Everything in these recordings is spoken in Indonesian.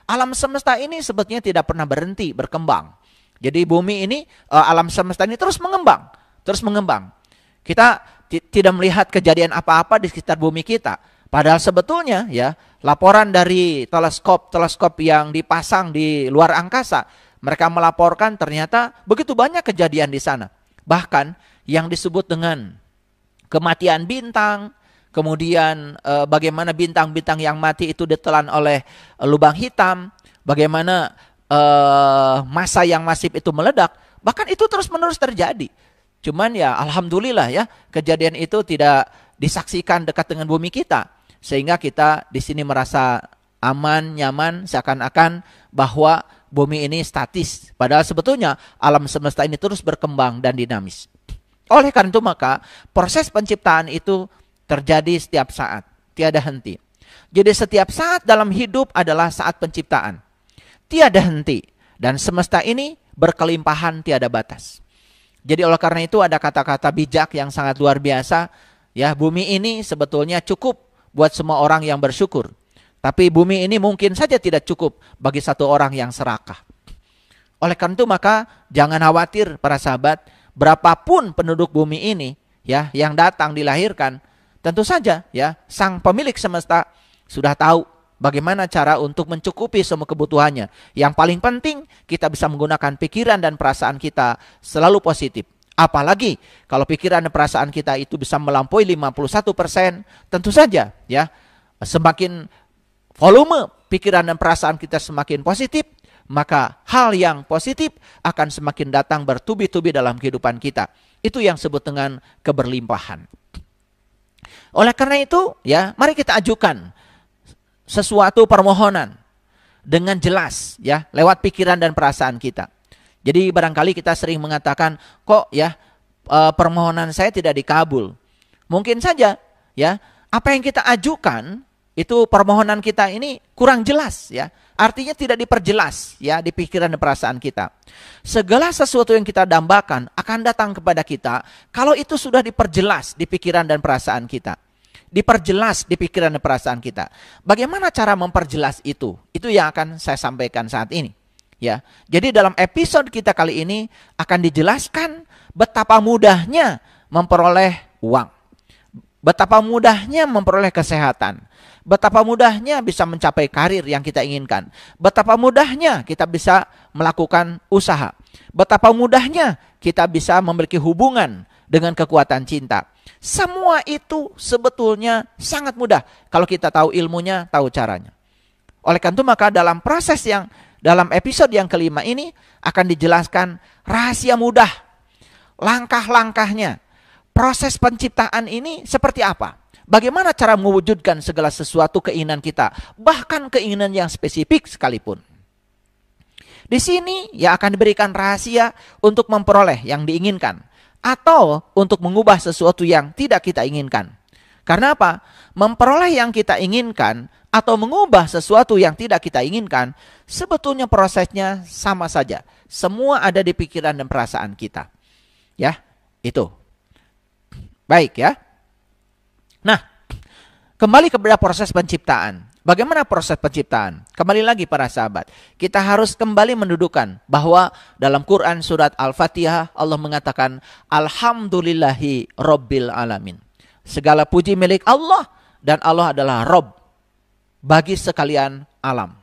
Alam semesta ini sebetulnya tidak pernah berhenti berkembang. Jadi bumi ini, alam semesta ini terus mengembang, terus mengembang. Kita tidak melihat kejadian apa-apa di sekitar bumi kita. Padahal sebetulnya ya, laporan dari teleskop yang dipasang di luar angkasa, mereka melaporkan ternyata begitu banyak kejadian di sana. Bahkan yang disebut dengan kematian bintang, kemudian bagaimana bintang-bintang yang mati itu ditelan oleh lubang hitam, bagaimana massa yang masif itu meledak, bahkan itu terus-menerus terjadi. Cuman ya alhamdulillah ya, kejadian itu tidak disaksikan dekat dengan bumi kita, sehingga kita di sini merasa aman, nyaman, seakan-akan bahwa bumi ini statis. Padahal sebetulnya alam semesta ini terus berkembang dan dinamis. Oleh karena itu maka proses penciptaan itu terjadi setiap saat, tiada henti. Jadi setiap saat dalam hidup adalah saat penciptaan, tiada henti. Dan semesta ini berkelimpahan tiada batas. Jadi oleh karena itu ada kata-kata bijak yang sangat luar biasa. Ya, bumi ini sebetulnya cukup buat semua orang yang bersyukur. Tapi bumi ini mungkin saja tidak cukup bagi satu orang yang serakah. Oleh karena itu maka jangan khawatir para sahabat, berapapun penduduk bumi ini ya yang datang dilahirkan, tentu saja ya sang pemilik semesta sudah tahu bagaimana cara untuk mencukupi semua kebutuhannya. Yang paling penting kita bisa menggunakan pikiran dan perasaan kita selalu positif. Apalagi kalau pikiran dan perasaan kita itu bisa melampaui 51%, tentu saja ya semakin volume pikiran dan perasaan kita semakin positif, maka hal yang positif akan semakin datang bertubi-tubi dalam kehidupan kita. Itu yang disebut dengan keberlimpahan. Oleh karena itu, ya, mari kita ajukan sesuatu permohonan dengan jelas, ya, lewat pikiran dan perasaan kita. Jadi barangkali kita sering mengatakan, kok ya permohonan saya tidak dikabul. Mungkin saja, ya, apa yang kita ajukan itu permohonan kita ini kurang jelas, ya. Artinya tidak diperjelas ya di pikiran dan perasaan kita. Segala sesuatu yang kita dambakan akan datang kepada kita kalau itu sudah diperjelas di pikiran dan perasaan kita. Diperjelas di pikiran dan perasaan kita. Bagaimana cara memperjelas itu? Itu yang akan saya sampaikan saat ini. Ya. Jadi dalam episode kita kali ini akan dijelaskan betapa mudahnya memperoleh uang. Betapa mudahnya memperoleh kesehatan. Betapa mudahnya bisa mencapai karir yang kita inginkan. Betapa mudahnya kita bisa melakukan usaha. Betapa mudahnya kita bisa memiliki hubungan dengan kekuatan cinta. Semua itu sebetulnya sangat mudah kalau kita tahu ilmunya, tahu caranya. Oleh karena itu maka dalam episode yang kelima ini akan dijelaskan rahasia mudah, langkah-langkahnya, proses penciptaan ini seperti apa. Bagaimana cara mewujudkan segala sesuatu keinginan kita, bahkan keinginan yang spesifik sekalipun. Di sini ya akan diberikan rahasia untuk memperoleh yang diinginkan atau untuk mengubah sesuatu yang tidak kita inginkan. Karena apa? Memperoleh yang kita inginkan atau mengubah sesuatu yang tidak kita inginkan, sebetulnya prosesnya sama saja. Semua ada di pikiran dan perasaan kita. Ya, itu. Baik ya. Nah, kembali kepada proses penciptaan. Bagaimana proses penciptaan? Kembali lagi para sahabat. Kita harus kembali mendudukan bahwa dalam Quran surat Al-Fatihah Allah mengatakan Alhamdulillahi Rabbil Alamin. Segala puji milik Allah dan Allah adalah Rabb bagi sekalian alam.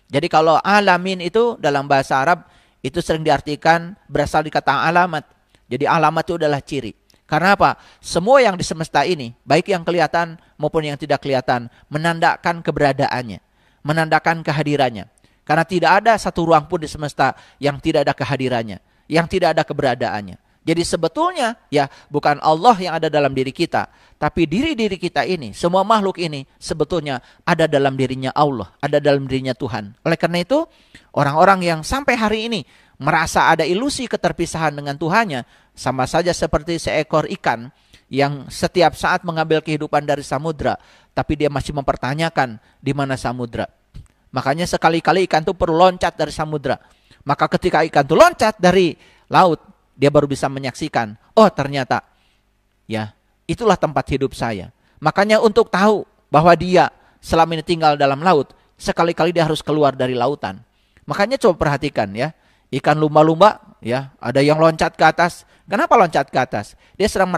Jadi kalau alamin itu dalam bahasa Arab itu sering diartikan berasal dari kata alamat. Jadi alamat itu adalah ciri. Karena apa? Semua yang di semesta ini, baik yang kelihatan maupun yang tidak kelihatan, menandakan keberadaannya, menandakan kehadirannya. Karena tidak ada satu ruang pun di semesta yang tidak ada kehadirannya, yang tidak ada keberadaannya. Jadi sebetulnya ya bukan Allah yang ada dalam diri kita, tapi diri-diri kita ini, semua makhluk ini sebetulnya ada dalam dirinya Allah, ada dalam dirinya Tuhan. Oleh karena itu, orang-orang yang sampai hari ini merasa ada ilusi keterpisahan dengan Tuhannya, sama saja seperti seekor ikan yang setiap saat mengambil kehidupan dari samudra, tapi dia masih mempertanyakan di mana samudra. Makanya sekali-kali ikan itu perlu loncat dari samudra. Maka ketika ikan itu loncat dari laut, dia baru bisa menyaksikan, oh ternyata ya itulah tempat hidup saya. Makanya untuk tahu bahwa dia selama ini tinggal dalam laut, sekali-kali dia harus keluar dari lautan. Makanya coba perhatikan ya, ikan lumba-lumba ya, ada yang loncat ke atas. Kenapa loncat ke atas? Dia sedang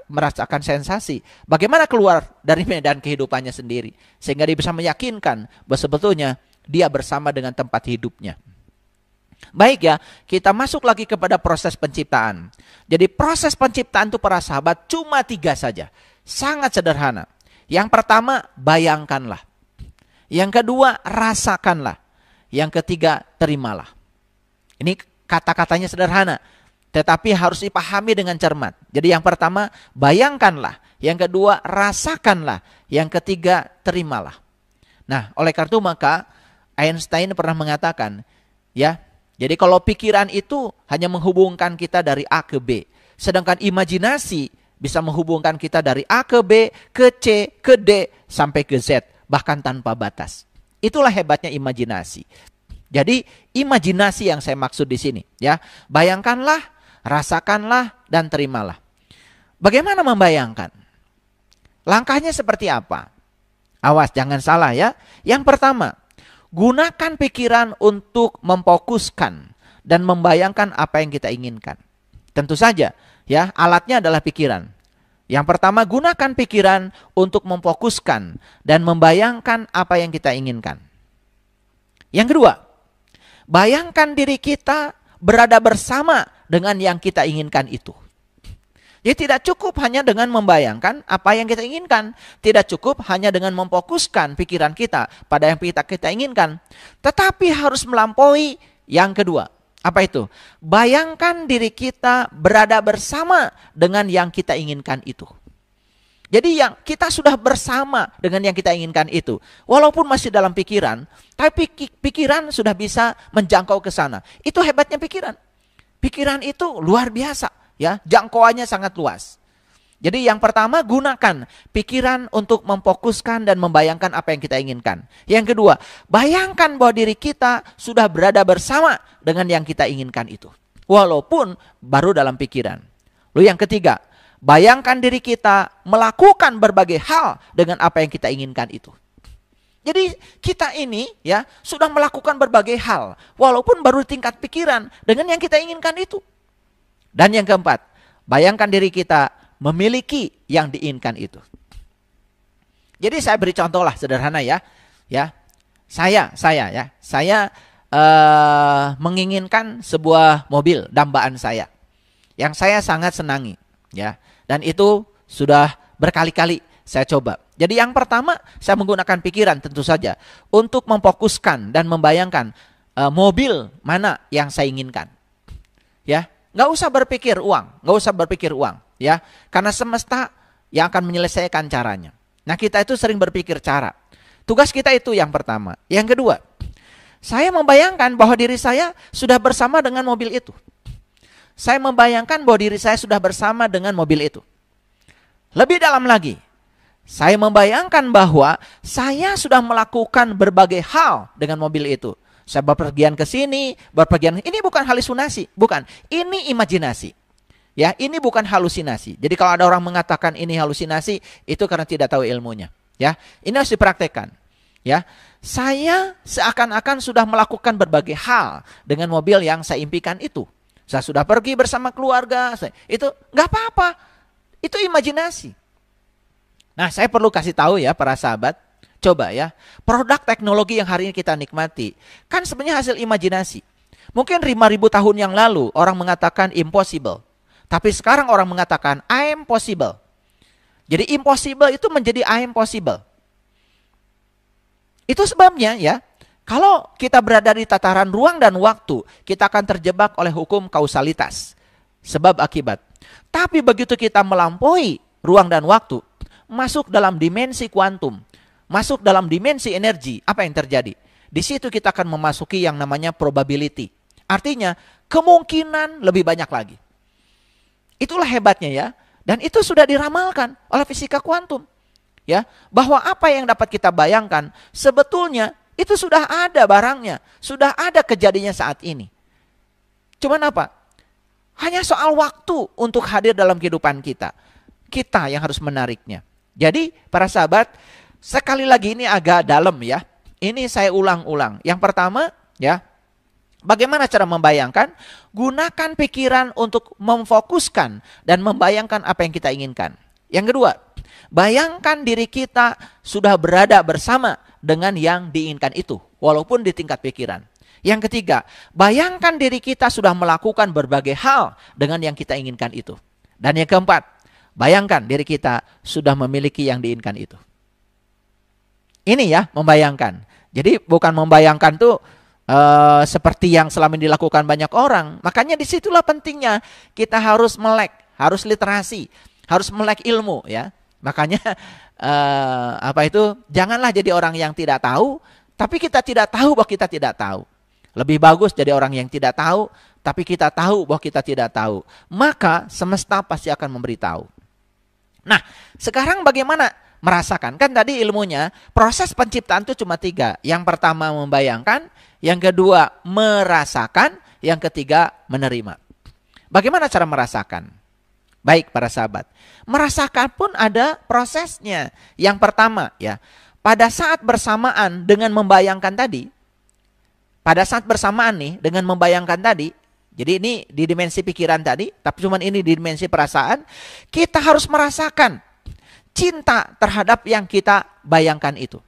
merasakan sensasi. Bagaimana keluar dari medan kehidupannya sendiri. Sehingga dia bisa meyakinkan bahwa sebetulnya dia bersama dengan tempat hidupnya. Baik ya, kita masuk lagi kepada proses penciptaan. Jadi proses penciptaan itu para sahabat cuma 3 saja. Sangat sederhana. Yang pertama, bayangkanlah. Yang kedua, rasakanlah. Yang ketiga, terimalah. Ini kata-katanya sederhana, tetapi harus dipahami dengan cermat. Jadi yang pertama, bayangkanlah. Yang kedua, rasakanlah. Yang ketiga, terimalah. Nah, oleh karena itu maka Einstein pernah mengatakan, ya, jadi kalau pikiran itu hanya menghubungkan kita dari A ke B, sedangkan imajinasi bisa menghubungkan kita dari A ke B, ke C, ke D, sampai ke Z, bahkan tanpa batas. Itulah hebatnya imajinasi. Jadi imajinasi yang saya maksud di sini, ya. Bayangkanlah, rasakanlah, dan terimalah. Bagaimana membayangkan? Langkahnya seperti apa? Awas, jangan salah ya. Yang pertama, gunakan pikiran untuk memfokuskan dan membayangkan apa yang kita inginkan. Tentu saja, ya, alatnya adalah pikiran. Yang pertama, gunakan pikiran untuk memfokuskan dan membayangkan apa yang kita inginkan. Yang kedua, bayangkan diri kita berada bersama dengan yang kita inginkan itu. Jadi tidak cukup hanya dengan membayangkan apa yang kita inginkan. Tidak cukup hanya dengan memfokuskan pikiran kita pada yang kita inginkan. Tetapi harus melampaui yang kedua. Apa itu? Bayangkan diri kita berada bersama dengan yang kita inginkan itu. Jadi yang kita sudah bersama dengan yang kita inginkan itu. Walaupun masih dalam pikiran, tapi pikiran sudah bisa menjangkau ke sana. Itu hebatnya pikiran. Pikiran itu luar biasa. Ya, jangkauannya sangat luas. Jadi yang pertama, gunakan pikiran untuk memfokuskan dan membayangkan apa yang kita inginkan. Yang kedua, bayangkan bahwa diri kita sudah berada bersama dengan yang kita inginkan itu. Walaupun baru dalam pikiran. Lalu yang ketiga, bayangkan diri kita melakukan berbagai hal dengan apa yang kita inginkan itu. Jadi kita ini ya sudah melakukan berbagai hal. Walaupun baru tingkat pikiran dengan yang kita inginkan itu. Dan yang keempat, bayangkan diri kita memiliki yang diinginkan itu. Jadi saya beri contoh lah sederhana ya. Ya, saya menginginkan sebuah mobil dambaan saya yang saya sangat senangi. Ya, dan itu sudah berkali-kali saya coba. Jadi yang pertama saya menggunakan pikiran tentu saja untuk memfokuskan dan membayangkan mobil mana yang saya inginkan. Ya. Nggak usah berpikir uang, ya, karena semesta yang akan menyelesaikan caranya. Nah, kita itu sering berpikir cara. Tugas kita itu yang pertama. Yang kedua, saya membayangkan bahwa diri saya sudah bersama dengan mobil itu. Saya membayangkan bahwa diri saya sudah bersama dengan mobil itu. Lebih dalam lagi, saya membayangkan bahwa saya sudah melakukan berbagai hal dengan mobil itu. Saya berpergian ke sini, ini bukan halusinasi, bukan. Ini imajinasi. Ya, ini bukan halusinasi. Jadi kalau ada orang mengatakan ini halusinasi, itu karena tidak tahu ilmunya. Ya, ini harus dipraktekkan. Ya, saya seakan-akan sudah melakukan berbagai hal dengan mobil yang saya impikan itu. Saya sudah pergi bersama keluarga. Itu nggak apa-apa. Itu imajinasi. Nah, saya perlu kasih tahu ya para sahabat. Coba ya, produk teknologi yang hari ini kita nikmati, kan sebenarnya hasil imajinasi. Mungkin 5.000 tahun yang lalu orang mengatakan impossible. Tapi sekarang orang mengatakan I am possible. Jadi impossible itu menjadi I am possible. Itu sebabnya ya, kalau kita berada di tataran ruang dan waktu, kita akan terjebak oleh hukum kausalitas. Sebab akibat. Tapi begitu kita melampaui ruang dan waktu, masuk dalam dimensi kuantum, masuk dalam dimensi energi, apa yang terjadi? Di situ kita akan memasuki yang namanya probability. Artinya kemungkinan lebih banyak lagi. Itulah hebatnya ya. Dan itu sudah diramalkan oleh fisika kuantum. Ya, bahwa apa yang dapat kita bayangkan sebetulnya itu sudah ada barangnya, sudah ada kejadiannya saat ini. Cuman apa? Hanya soal waktu untuk hadir dalam kehidupan kita. Kita yang harus menariknya. Jadi para sahabat, sekali lagi ini agak dalam ya. ini saya ulang-ulang. Yang pertama, ya, bagaimana cara membayangkan? Gunakan pikiran untuk memfokuskan dan membayangkan apa yang kita inginkan. Yang kedua, bayangkan diri kita sudah berada bersama dengan yang diinginkan itu, walaupun di tingkat pikiran. Yang ketiga, bayangkan diri kita sudah melakukan berbagai hal dengan yang kita inginkan itu. Dan yang keempat, bayangkan diri kita sudah memiliki yang diinginkan itu. Ini ya, membayangkan. Jadi bukan membayangkan tuh seperti yang selama ini dilakukan banyak orang. Makanya disitulah pentingnya kita harus melek, harus literasi, harus melek ilmu ya. Makanya janganlah jadi orang yang tidak tahu, tapi kita tidak tahu bahwa kita tidak tahu. Lebih bagus jadi orang yang tidak tahu, tapi kita tahu bahwa kita tidak tahu. Maka semesta pasti akan memberitahu. Nah, sekarang bagaimana merasakan? Kan tadi ilmunya, proses penciptaan itu cuma 3. Yang pertama membayangkan, yang kedua merasakan, yang ketiga menerima. Bagaimana cara merasakan? Baik para sahabat, merasakan pun ada prosesnya. Yang pertama ya, pada saat bersamaan dengan membayangkan tadi, dengan membayangkan tadi, jadi ini di dimensi pikiran tadi, tapi cuman ini di dimensi perasaan, kita harus merasakan cinta terhadap yang kita bayangkan itu.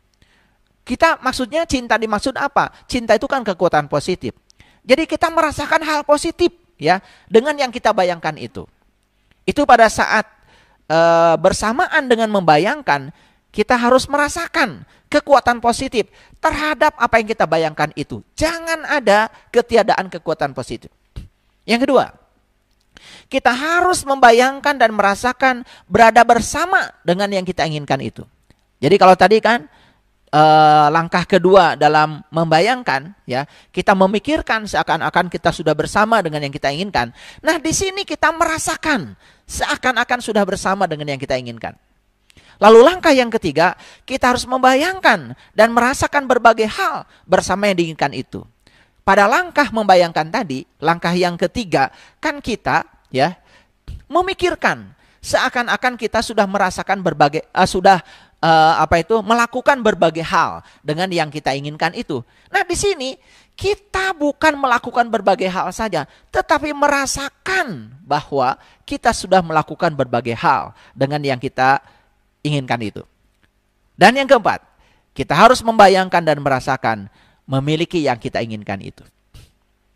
Kita maksudnya cinta dimaksud apa? Cinta itu kan kekuatan positif. Jadi kita merasakan hal positif ya dengan yang kita bayangkan itu. Itu pada saat bersamaan dengan membayangkan, kita harus merasakan kekuatan positif terhadap apa yang kita bayangkan itu. Jangan ada ketiadaan kekuatan positif. Yang kedua, kita harus membayangkan dan merasakan berada bersama dengan yang kita inginkan itu. Jadi kalau tadi kan langkah kedua dalam membayangkan ya, kita memikirkan seakan-akan kita sudah bersama dengan yang kita inginkan. Nah, di sini kita merasakan seakan-akan sudah bersama dengan yang kita inginkan. Lalu langkah yang ketiga, kita harus membayangkan dan merasakan berbagai hal bersama yang diinginkan itu. Pada langkah membayangkan tadi, langkah yang ketiga, kan kita ya memikirkan seakan-akan kita sudah merasakan berbagai melakukan berbagai hal dengan yang kita inginkan itu. Nah, di sini kita bukan melakukan berbagai hal saja, tetapi merasakan bahwa kita sudah melakukan berbagai hal dengan yang kita inginkan itu. Dan yang keempat, kita harus membayangkan dan merasakan memiliki yang kita inginkan itu.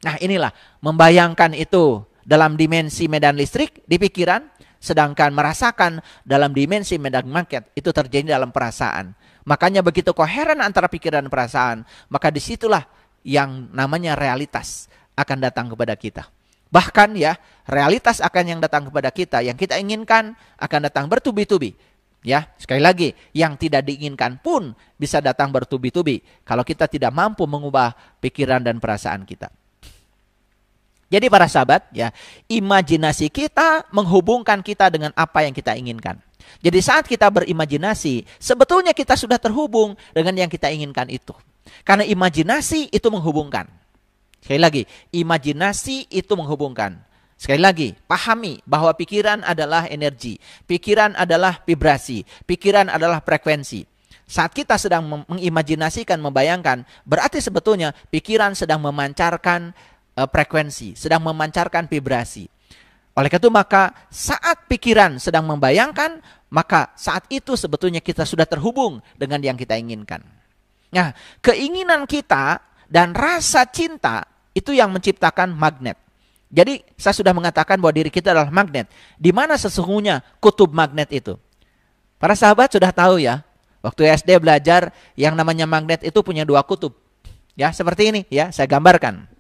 Nah, inilah membayangkan itu dalam dimensi medan listrik di pikiran, sedangkan merasakan dalam dimensi medan magnet itu terjadi dalam perasaan. Makanya begitu koheren antara pikiran dan perasaan, maka disitulah yang namanya realitas akan datang kepada kita. Bahkan ya, realitas akan yang datang kepada kita, yang kita inginkan akan datang bertubi-tubi. Ya, sekali lagi, yang tidak diinginkan pun bisa datang bertubi-tubi kalau kita tidak mampu mengubah pikiran dan perasaan kita. Jadi para sahabat, ya, imajinasi kita menghubungkan kita dengan apa yang kita inginkan. Jadi saat kita berimajinasi, sebetulnya kita sudah terhubung dengan yang kita inginkan itu. Karena imajinasi itu menghubungkan. Sekali lagi, imajinasi itu menghubungkan. Sekali lagi, pahami bahwa pikiran adalah energi, pikiran adalah vibrasi, pikiran adalah frekuensi. Saat kita sedang mengimajinasikan, membayangkan, berarti sebetulnya pikiran sedang memancarkan frekuensi, sedang memancarkan vibrasi. Oleh karena itu maka saat pikiran sedang membayangkan, maka saat itu sebetulnya kita sudah terhubung dengan yang kita inginkan. Nah, keinginan kita dan rasa cinta itu yang menciptakan magnet. Jadi saya sudah mengatakan bahwa diri kita adalah magnet. Di mana sesungguhnya kutub magnet itu? Para sahabat sudah tahu ya, waktu SD belajar yang namanya magnet itu punya 2 kutub. Ya, seperti ini ya, saya gambarkan.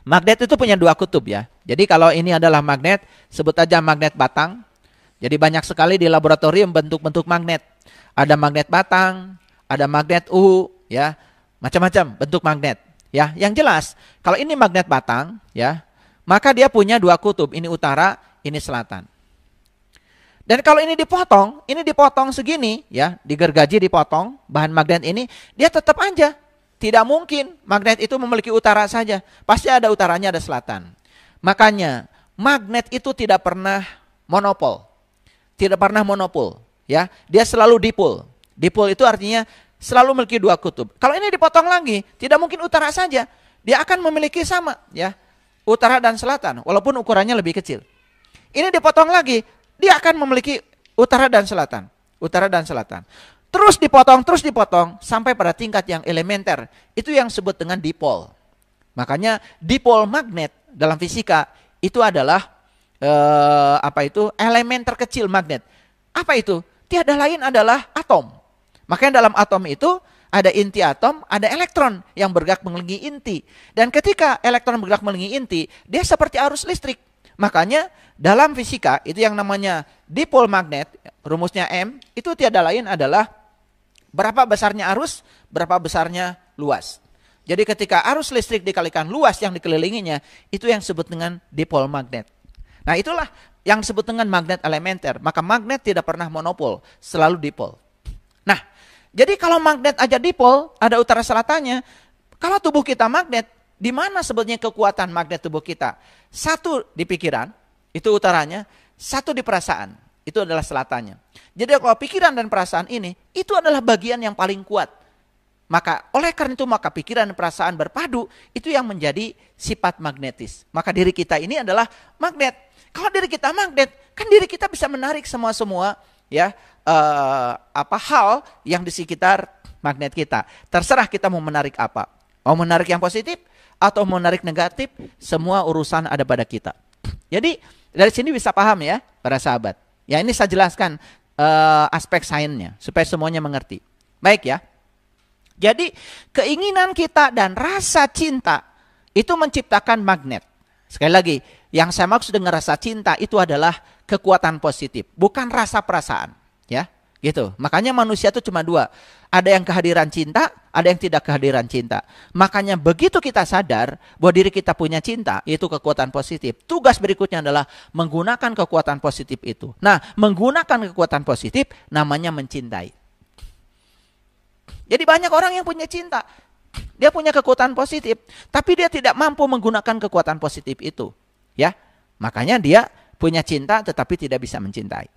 Magnet itu punya 2 kutub ya. Jadi kalau ini adalah magnet, sebut aja magnet batang. Jadi banyak sekali di laboratorium bentuk-bentuk magnet. Ada magnet batang, ada magnet uhu, ya, macam-macam bentuk magnet. Ya, yang jelas kalau ini magnet batang, ya, maka dia punya 2 kutub, ini utara, ini selatan. Dan kalau ini dipotong segini, ya, digergaji, dipotong bahan magnet ini, dia tetap aja. Tidak mungkin magnet itu memiliki utara saja. Pasti ada utaranya, ada selatan. Makanya magnet itu tidak pernah monopol. Tidak pernah monopol, ya. Dia selalu dipol. Dipol itu artinya selalu memiliki dua kutub. Kalau ini dipotong lagi, tidak mungkin utara saja. Dia akan memiliki sama, ya, utara dan selatan, walaupun ukurannya lebih kecil. Ini dipotong lagi, dia akan memiliki utara dan selatan, utara dan selatan. Terus dipotong, sampai pada tingkat yang elementer. Itu yang disebut dengan dipol. Makanya dipol magnet dalam fisika itu adalah elemen terkecil magnet. Apa itu? Tiada lain adalah atom. Makanya dalam atom itu ada inti atom, ada elektron yang bergerak mengelilingi inti. Dan ketika elektron bergerak mengelilingi inti, dia seperti arus listrik. Makanya dalam fisika itu yang namanya dipol magnet, rumusnya M, itu tiada lain adalah berapa besarnya arus, berapa besarnya luas. Jadi ketika arus listrik dikalikan luas yang dikelilinginya, itu yang disebut dengan dipol magnet. Nah, itulah yang disebut dengan magnet elementer. Maka magnet tidak pernah monopol, selalu dipol. Nah, jadi kalau magnet aja dipol, ada utara selatannya. Kalau tubuh kita magnet, di mana sebetulnya kekuatan magnet tubuh kita? Satu di pikiran, itu utaranya. Satu di perasaan, itu adalah selatannya. Jadi kalau pikiran dan perasaan ini, itu adalah bagian yang paling kuat. Maka oleh karena itu, maka pikiran dan perasaan berpadu, itu yang menjadi sifat magnetis. Maka diri kita ini adalah magnet. Kalau diri kita magnet, kan diri kita bisa menarik semua ya hal yang di sekitar magnet kita. Terserah kita mau menarik apa. Mau menarik yang positif atau mau menarik negatif, semua urusan ada pada kita. Jadi dari sini bisa paham ya para sahabat. Ya, ini saya jelaskan aspek sainsnya supaya semuanya mengerti. Baik ya. Jadi keinginan kita dan rasa cinta itu menciptakan magnet. Sekali lagi, yang saya maksud dengan rasa cinta itu adalah kekuatan positif, bukan rasa perasaan, ya. Gitu. Makanya manusia itu cuma dua. Ada yang kehadiran cinta, ada yang tidak kehadiran cinta. Makanya begitu kita sadar bahwa diri kita punya cinta, itu kekuatan positif. Tugas berikutnya adalah menggunakan kekuatan positif itu. Nah, menggunakan kekuatan positif namanya mencintai. Jadi banyak orang yang punya cinta. Dia punya kekuatan positif, tapi dia tidak mampu menggunakan kekuatan positif itu. Ya, makanya dia punya cinta tetapi tidak bisa mencintai.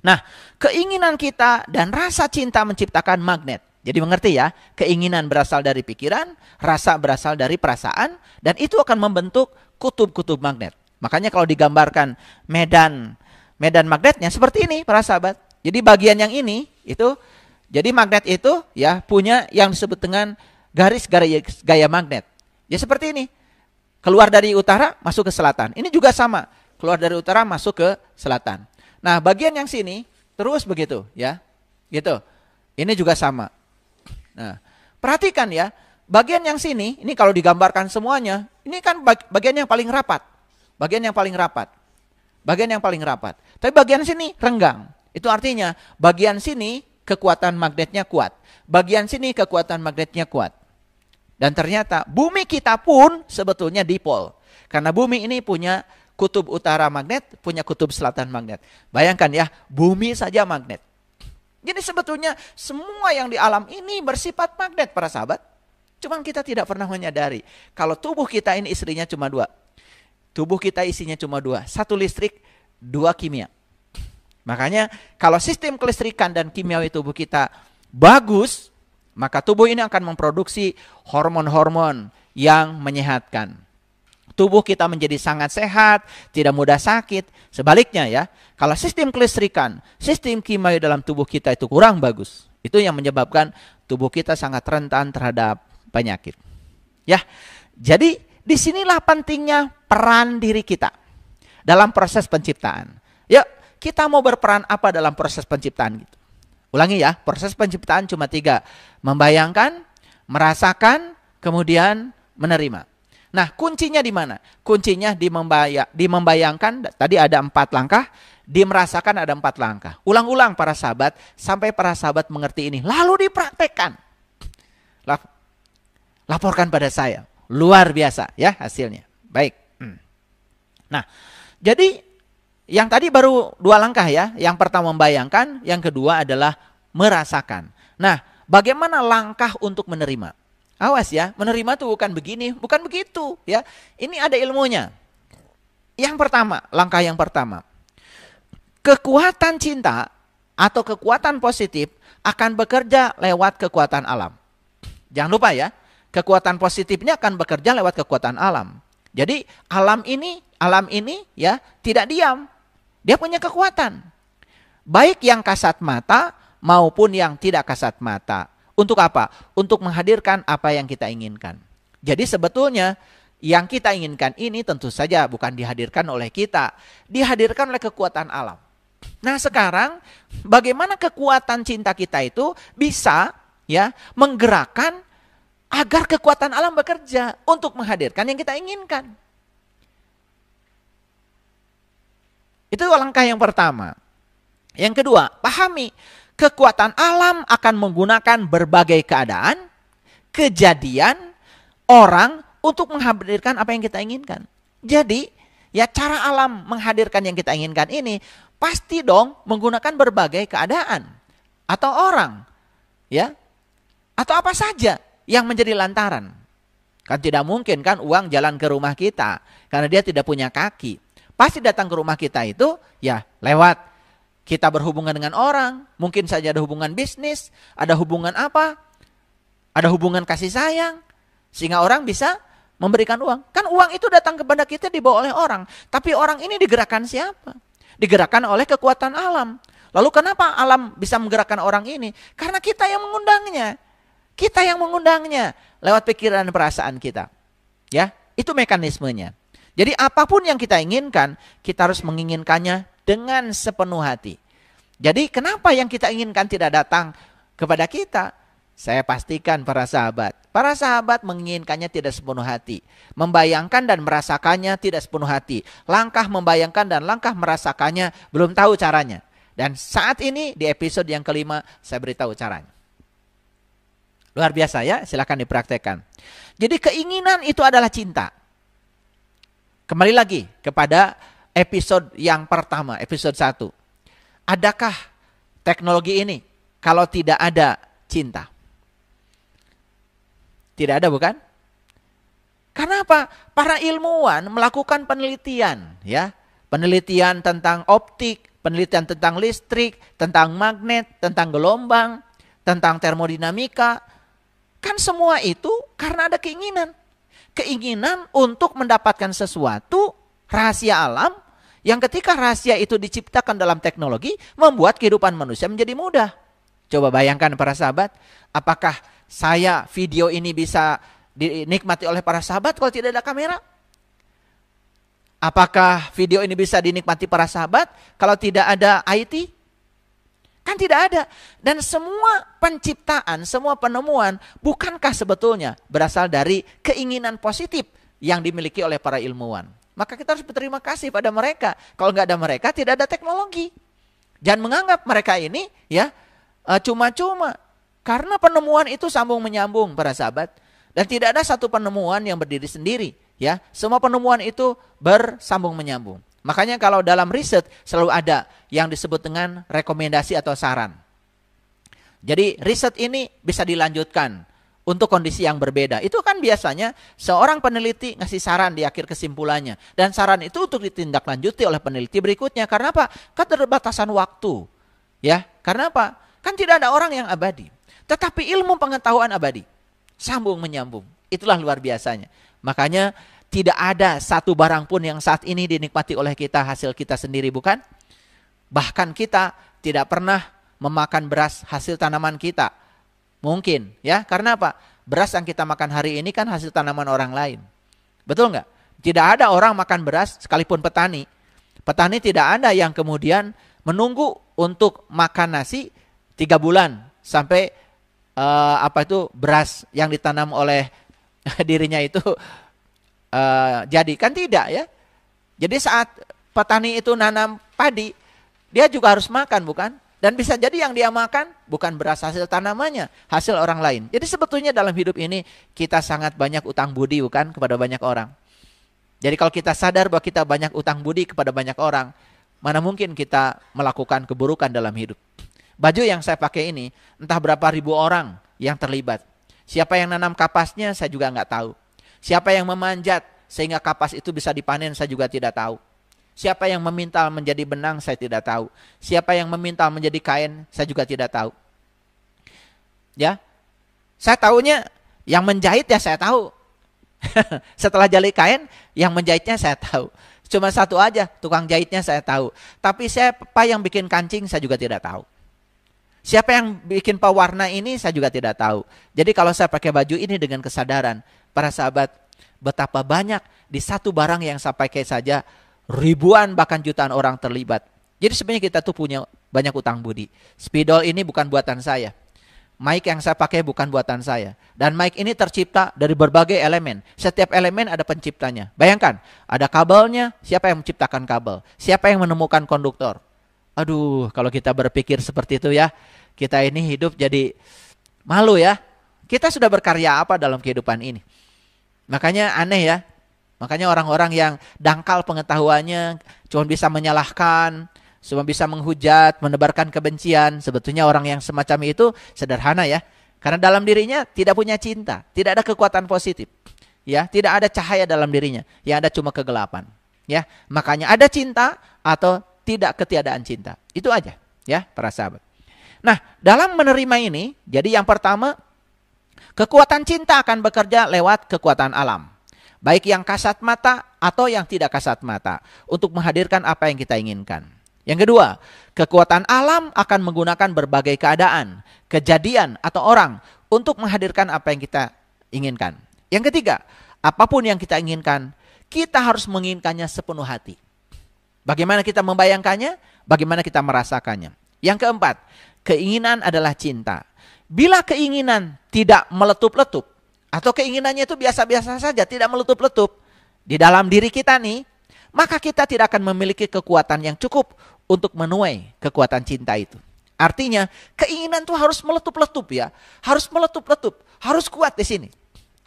Nah, keinginan kita dan rasa cinta menciptakan magnet. Jadi mengerti ya, keinginan berasal dari pikiran, rasa berasal dari perasaan, dan itu akan membentuk kutub-kutub magnet. Makanya kalau digambarkan medan magnetnya seperti ini para sahabat. Jadi bagian yang ini itu, jadi magnet itu ya punya yang disebut dengan garis gaya magnet. Ya seperti ini. Keluar dari utara masuk ke selatan. Ini juga sama. Keluar dari utara masuk ke selatan. Nah, bagian yang sini terus begitu ya. Gitu. Ini juga sama. Nah, perhatikan ya. Bagian yang sini, ini kalau digambarkan semuanya, ini kan bagian yang paling rapat. Bagian yang paling rapat. Bagian yang paling rapat. Tapi bagian sini renggang. Itu artinya bagian sini kekuatan magnetnya kuat. Bagian sini kekuatan magnetnya kuat. Dan ternyata bumi kita pun sebetulnya dipol. Karena bumi ini punya kutub utara magnet, punya kutub selatan magnet. Bayangkan ya, bumi saja magnet. Jadi sebetulnya semua yang di alam ini bersifat magnet para sahabat. Cuman kita tidak pernah menyadari. Kalau tubuh kita ini istrinya cuma dua. Tubuh kita isinya cuma dua. Satu listrik, dua kimia. Makanya kalau sistem kelistrikan dan kimiawi tubuh kita bagus, maka tubuh ini akan memproduksi hormon-hormon yang menyehatkan. Tubuh kita menjadi sangat sehat, tidak mudah sakit. Sebaliknya ya, kalau sistem kelistrikan, sistem kimiawi dalam tubuh kita itu kurang bagus, itu yang menyebabkan tubuh kita sangat rentan terhadap penyakit. Ya, jadi disinilah pentingnya peran diri kita dalam proses penciptaan. Yuk, kita mau berperan apa dalam proses penciptaan gitu? Ulangi ya, proses penciptaan cuma 3. Membayangkan, merasakan, kemudian menerima. Nah, kuncinya di mana? Kuncinya di membayangkan, tadi ada 4 langkah, di merasakan ada 4 langkah. Ulang-ulang para sahabat, sampai para sahabat mengerti ini. Lalu dipraktekkan. Laporkan pada saya. Luar biasa ya hasilnya. Baik. Nah, jadi yang tadi baru 2 langkah ya. Yang pertama membayangkan, yang kedua adalah merasakan. Nah, bagaimana langkah untuk menerima? Awas ya, menerima tuh bukan begini, bukan begitu ya. Ini ada ilmunya. Yang pertama, langkah yang pertama. Kekuatan cinta atau kekuatan positif akan bekerja lewat kekuatan alam. Jangan lupa ya, kekuatan positif ini akan bekerja lewat kekuatan alam. Jadi alam ini ya tidak diam. Dia punya kekuatan. Baik yang kasat mata maupun yang tidak kasat mata. Untuk apa? Untuk menghadirkan apa yang kita inginkan. Jadi sebetulnya yang kita inginkan ini tentu saja bukan dihadirkan oleh kita. Dihadirkan oleh kekuatan alam. Nah sekarang bagaimana kekuatan cinta kita itu bisa ya menggerakkan agar kekuatan alam bekerja untuk menghadirkan yang kita inginkan. Itu langkah yang pertama. Yang kedua, pahami kekuatan alam akan menggunakan berbagai keadaan, kejadian, orang untuk menghadirkan apa yang kita inginkan. Jadi, ya cara alam menghadirkan yang kita inginkan ini pasti dong menggunakan berbagai keadaan atau orang, ya, atau apa saja yang menjadi lantaran. Kan tidak mungkin kan uang jalan ke rumah kita karena dia tidak punya kaki. Pasti datang ke rumah kita itu ya lewat kita berhubungan dengan orang, mungkin saja ada hubungan bisnis, ada hubungan apa, ada hubungan kasih sayang, sehingga orang bisa memberikan uang. Kan uang itu datang kepada kita dibawa oleh orang, tapi orang ini digerakkan siapa? Digerakkan oleh kekuatan alam. Lalu kenapa alam bisa menggerakkan orang ini? Karena kita yang mengundangnya. Kita yang mengundangnya lewat pikiran dan perasaan kita. Ya, itu mekanismenya. Jadi apapun yang kita inginkan, kita harus menginginkannya dengan sepenuh hati. Jadi kenapa yang kita inginkan tidak datang kepada kita? Saya pastikan para sahabat menginginkannya tidak sepenuh hati. Membayangkan dan merasakannya tidak sepenuh hati. Langkah membayangkan dan langkah merasakannya belum tahu caranya. Dan saat ini di episode yang kelima saya beritahu caranya. Luar biasa ya, silakan dipraktekkan. Jadi keinginan itu adalah cinta. Kembali lagi kepada episode yang pertama, episode 1. Adakah teknologi ini kalau tidak ada cinta? Tidak ada bukan? Karena apa? Para ilmuwan melakukan penelitian, ya. Penelitian tentang optik, penelitian tentang listrik, tentang magnet, tentang gelombang, tentang termodinamika. Kan semua itu karena ada keinginan. Keinginan untuk mendapatkan sesuatu, rahasia alam, yang ketika rahasia itu diciptakan dalam teknologi, membuat kehidupan manusia menjadi mudah. Coba bayangkan para sahabat, apakah video ini bisa dinikmati oleh para sahabat kalau tidak ada kamera? Apakah video ini bisa dinikmati para sahabat kalau tidak ada IT? Kan tidak ada. Dan semua penciptaan, semua penemuan, bukankah sebetulnya berasal dari keinginan positif yang dimiliki oleh para ilmuwan? Maka kita harus berterima kasih pada mereka. Kalau nggak ada mereka, tidak ada teknologi. Jangan menganggap mereka ini ya cuma-cuma. Karena penemuan itu sambung menyambung para sahabat. Dan tidak ada satu penemuan yang berdiri sendiri. Ya, semua penemuan itu bersambung menyambung. Makanya kalau dalam riset selalu ada yang disebut dengan rekomendasi atau saran. Jadi riset ini bisa dilanjutkan untuk kondisi yang berbeda. Itu kan biasanya seorang peneliti ngasih saran di akhir kesimpulannya. Dan saran itu untuk ditindaklanjuti oleh peneliti berikutnya. Karena apa? Keterbatasan waktu. Ya, karena apa? Kan tidak ada orang yang abadi. Tetapi ilmu pengetahuan abadi. Sambung menyambung. Itulah luar biasanya. Makanya tidak ada satu barang pun yang saat ini dinikmati oleh kita hasil kita sendiri, bukan? Bahkan kita tidak pernah memakan beras hasil tanaman kita. Mungkin, ya. Karena apa? Beras yang kita makan hari ini kan hasil tanaman orang lain. Betul nggak? Tidak ada orang makan beras sekalipun petani. Petani tidak ada yang kemudian menunggu untuk makan nasi 3 bulan sampai beras yang ditanam oleh dirinya itu jadi. Kan tidak ya. Jadi saat petani itu nanam padi, dia juga harus makan, bukan? Dan bisa jadi yang dia makan bukan beras hasil tanamannya, hasil orang lain. Jadi sebetulnya dalam hidup ini kita sangat banyak utang budi, bukan, kepada banyak orang. Jadi kalau kita sadar bahwa kita banyak utang budi kepada banyak orang, mana mungkin kita melakukan keburukan dalam hidup. Baju yang saya pakai ini, entah berapa ribu orang yang terlibat. Siapa yang nanam kapasnya saya juga nggak tahu. Siapa yang memanjat sehingga kapas itu bisa dipanen saya juga tidak tahu. Siapa yang memintal menjadi benang, saya tidak tahu. Siapa yang memintal menjadi kain, saya juga tidak tahu. Ya, saya tahunya yang menjahit ya saya tahu. Setelah jahit kain, yang menjahitnya saya tahu. Cuma satu aja, tukang jahitnya saya tahu. Tapi siapa yang bikin kancing, saya juga tidak tahu. Siapa yang bikin pewarna ini, saya juga tidak tahu. Jadi kalau saya pakai baju ini dengan kesadaran, para sahabat, betapa banyak di satu barang yang saya pakai saja, ribuan bahkan jutaan orang terlibat. Jadi sebenarnya kita tuh punya banyak utang budi. Spidol ini bukan buatan saya. Mic yang saya pakai bukan buatan saya. Dan mic ini tercipta dari berbagai elemen. Setiap elemen ada penciptanya. Bayangkan, ada kabelnya, siapa yang menciptakan kabel? Siapa yang menemukan konduktor? Aduh, kalau kita berpikir seperti itu ya, kita ini hidup jadi malu ya. Kita sudah berkarya apa dalam kehidupan ini? Makanya aneh ya. Makanya orang-orang yang dangkal pengetahuannya, cuma bisa menyalahkan, cuma bisa menghujat, menebarkan kebencian. Sebetulnya orang yang semacam itu sederhana ya. Karena dalam dirinya tidak punya cinta, tidak ada kekuatan positif. Ya, tidak ada cahaya dalam dirinya. Yang ada cuma kegelapan. Ya, makanya ada cinta atau tidak ketiadaan cinta. Itu aja ya, para sahabat. Nah, dalam menerima ini, jadi yang pertama, kekuatan cinta akan bekerja lewat kekuatan alam. Baik yang kasat mata atau yang tidak kasat mata. Untuk menghadirkan apa yang kita inginkan. Yang kedua, kekuatan alam akan menggunakan berbagai keadaan, kejadian atau orang untuk menghadirkan apa yang kita inginkan. Yang ketiga, apapun yang kita inginkan, kita harus menginginkannya sepenuh hati. Bagaimana kita membayangkannya? Bagaimana kita merasakannya? Yang keempat, keinginan adalah cinta. Bila keinginan tidak meletup-letup, atau keinginannya itu biasa-biasa saja, tidak meletup-letup di dalam diri kita nih, maka kita tidak akan memiliki kekuatan yang cukup untuk menuai kekuatan cinta itu. Artinya, keinginan itu harus meletup-letup ya. Harus meletup-letup, harus kuat di sini.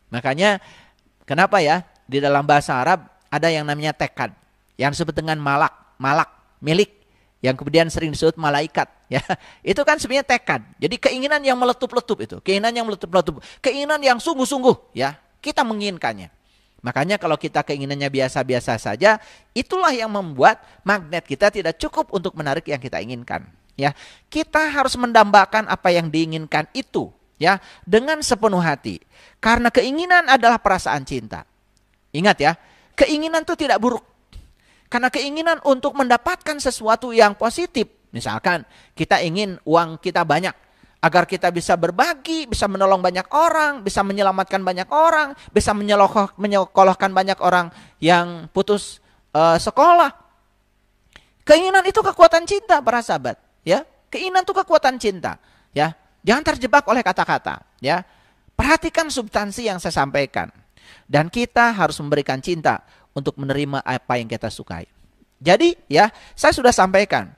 Makanya, kenapa ya, di dalam bahasa Arab ada yang namanya tekad, yang disebut dengan malak, milik, yang kemudian sering disebut malaikat. Ya, itu kan sebenarnya tekad. Jadi keinginan yang meletup-letup itu, keinginan yang meletup-letup, keinginan yang sungguh-sungguh, ya, kita menginginkannya. Makanya kalau kita keinginannya biasa-biasa saja, itulah yang membuat magnet kita tidak cukup untuk menarik yang kita inginkan. Ya, kita harus mendambakan apa yang diinginkan itu, ya, dengan sepenuh hati. Karena keinginan adalah perasaan cinta. Ingat ya, keinginan itu tidak buruk. Karena keinginan untuk mendapatkan sesuatu yang positif. Misalkan kita ingin uang kita banyak. Agar kita bisa berbagi, bisa menolong banyak orang, bisa menyelamatkan banyak orang, bisa menyekolahkan banyak orang yang putus sekolah. Keinginan itu kekuatan cinta para sahabat. Ya, keinginan itu kekuatan cinta. Ya, jangan terjebak oleh kata-kata. Ya, perhatikan substansi yang saya sampaikan. Dan kita harus memberikan cinta untuk menerima apa yang kita sukai. Jadi ya, saya sudah sampaikan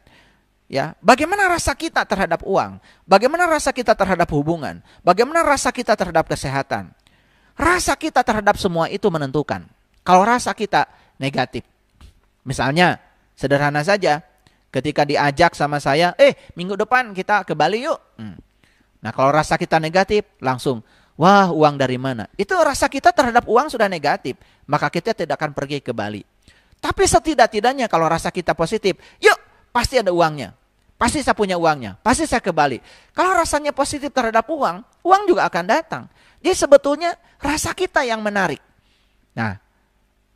ya, bagaimana rasa kita terhadap uang, bagaimana rasa kita terhadap hubungan, bagaimana rasa kita terhadap kesehatan. Rasa kita terhadap semua itu menentukan. Kalau rasa kita negatif, misalnya sederhana saja, ketika diajak sama saya, minggu depan kita ke Bali yuk. Nah, kalau rasa kita negatif, langsung, wah, uang dari mana? Itu rasa kita terhadap uang sudah negatif, maka kita tidak akan pergi ke Bali. Tapi setidak-tidaknya kalau rasa kita positif, yuk, pasti ada uangnya. Pasti saya punya uangnya, pasti saya ke Bali. Kalau rasanya positif terhadap uang, uang juga akan datang. Jadi sebetulnya rasa kita yang menarik. Nah,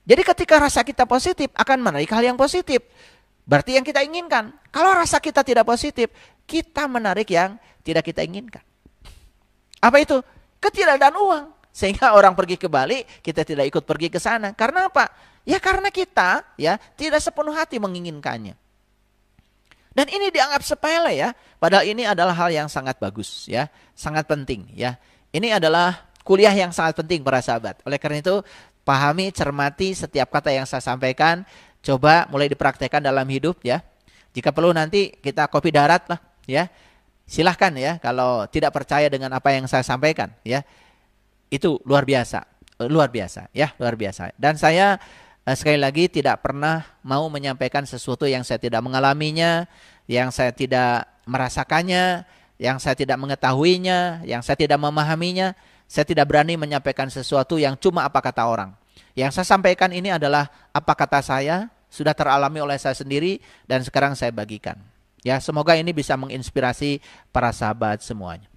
jadi ketika rasa kita positif akan menarik hal yang positif. Berarti yang kita inginkan. Kalau rasa kita tidak positif, kita menarik yang tidak kita inginkan. Apa itu? Ketiadaan uang. Sehingga orang pergi ke Bali, kita tidak ikut pergi ke sana. Karena apa? Ya karena kita ya tidak sepenuh hati menginginkannya. Dan ini dianggap sepele ya. Padahal ini adalah hal yang sangat bagus ya. Sangat penting ya. Ini adalah kuliah yang sangat penting para sahabat. Oleh karena itu, pahami, cermati setiap kata yang saya sampaikan. Coba mulai dipraktekkan dalam hidup ya. Jika perlu nanti kita kopi darat lah ya. Silahkan ya kalau tidak percaya dengan apa yang saya sampaikan ya. Itu luar biasa. Luar biasa ya, luar biasa. Dan saya sekali lagi tidak pernah mau menyampaikan sesuatu yang saya tidak mengalaminya, yang saya tidak merasakannya, yang saya tidak mengetahuinya, yang saya tidak memahaminya. Saya tidak berani menyampaikan sesuatu yang cuma apa kata orang. Yang saya sampaikan ini adalah apa kata saya sudah teralami oleh saya sendiri dan sekarang saya bagikan. Ya, semoga ini bisa menginspirasi para sahabat semuanya.